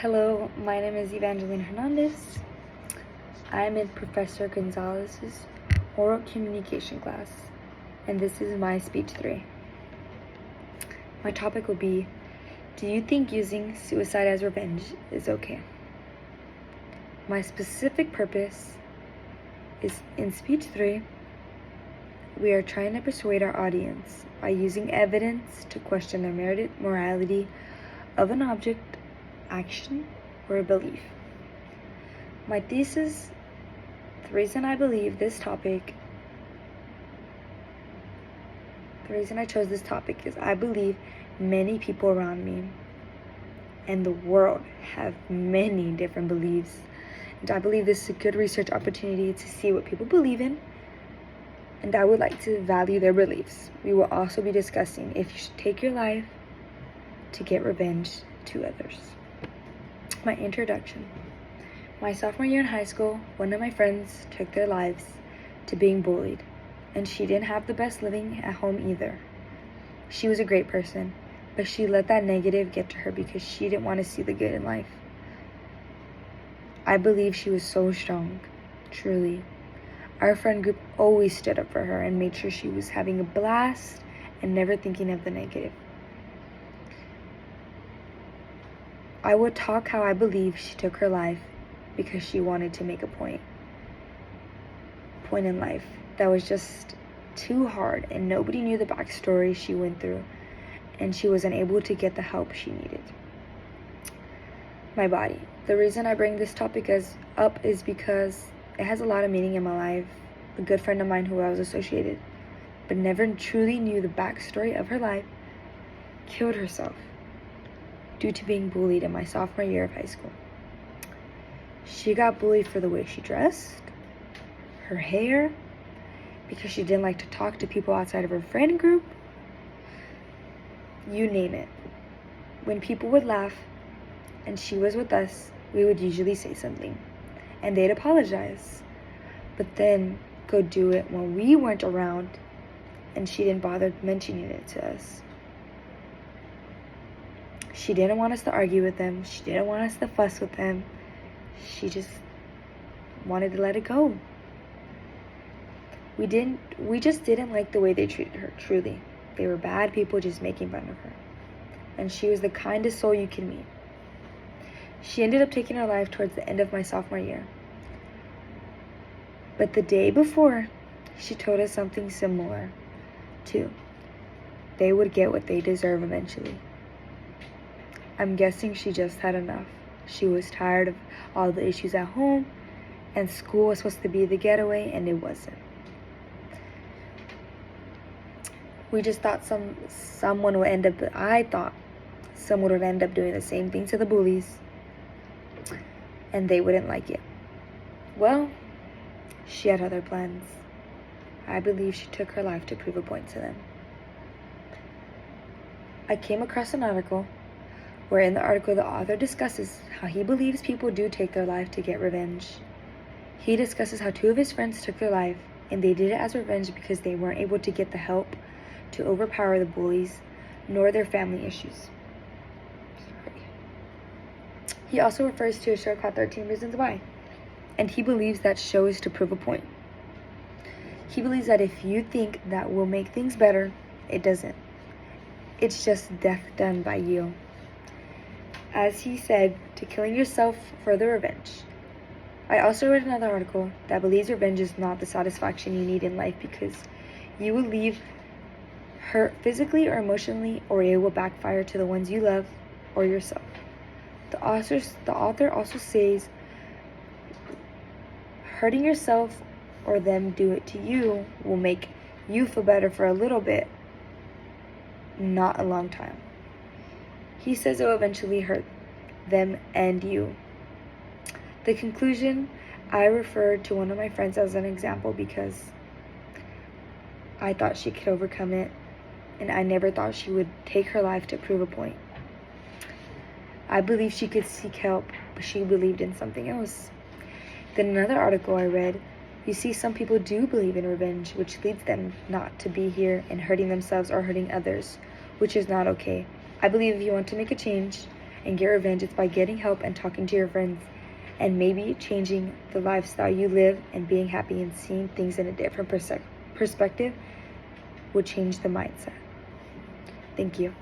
Hello, my name is Evangeline Hernandez. I'm in Professor Gonzalez's oral communication class, and this is my speech 3. My topic will be, do you think using suicide as revenge is okay? My specific purpose is in speech 3, we are trying to persuade our audience by using evidence to question the morality of an object, action, or a belief. My thesis, the reason I chose this topic is I believe many people around me and the world have many different beliefs. And I believe this is a good research opportunity to see what people believe in, and I would like to value their beliefs. We will also be discussing if you should take your life to get revenge to others. My introduction. My sophomore year in high school, one of my friends took their lives to being bullied, and she didn't have the best living at home either. She was a great person, but she let that negative get to her because she didn't want to see the good in life. I believe she was so strong, truly. Our friend group always stood up for her and made sure she was having a blast and never thinking of the negative. I would talk how I believe she took her life because she wanted to make a point in life that was just too hard, and nobody knew the backstory she went through, and she was unable to get the help she needed. My body. The reason I bring this topic up is because it has a lot of meaning in my life. A good friend of mine who I was associated but never truly knew the backstory of her life killed herself due to being bullied in my sophomore year of high school. She got bullied for the way she dressed, her hair, because she didn't like to talk to people outside of her friend group. You name it. When people would laugh and she was with us, we would usually say something and they'd apologize, but then go do it when we weren't around, and she didn't bother mentioning it to us. She didn't want us to argue with them. She didn't want us to fuss with them. She just wanted to let it go. We just didn't like the way they treated her, truly. They were bad people just making fun of her. And she was the kindest soul you can meet. She ended up taking her life towards the end of my sophomore year. But the day before, she told us something similar too. They would get what they deserve eventually. I'm guessing she just had enough. She was tired of all the issues at home, and school was supposed to be the getaway, and it wasn't. We just thought someone would end up, I thought someone would end up doing the same thing to the bullies, and they wouldn't like it. Well, she had other plans. I believe she took her life to prove a point to them. I came across an article where in the article the author discusses how he believes people do take their life to get revenge. He discusses how 2 of his friends took their life, and they did it as revenge because they weren't able to get the help to overpower the bullies nor their family issues. He also refers to a show called 13 Reasons Why, and he believes that show is to prove a point. He believes that if you think that will make things better, it doesn't. It's just death done by you. As he said, to killing yourself for the revenge. I also read another article that believes revenge is not the satisfaction you need in life because you will leave hurt physically or emotionally, or it will backfire to the ones you love or yourself. The author also says hurting yourself or them do it to you will make you feel better for a little bit, not a long time. He says it will eventually hurt them and you. The conclusion, I referred to one of my friends as an example because I thought she could overcome it, and I never thought she would take her life to prove a point. I believe she could seek help, but she believed in something else. Then another article I read, you see some people do believe in revenge, which leads them not to be here and hurting themselves or hurting others, which is not okay. I believe if you want to make a change, and get revenge. It's by getting help and talking to your friends and maybe changing the lifestyle you live and being happy and seeing things in a different perspective would change the mindset. Thank you.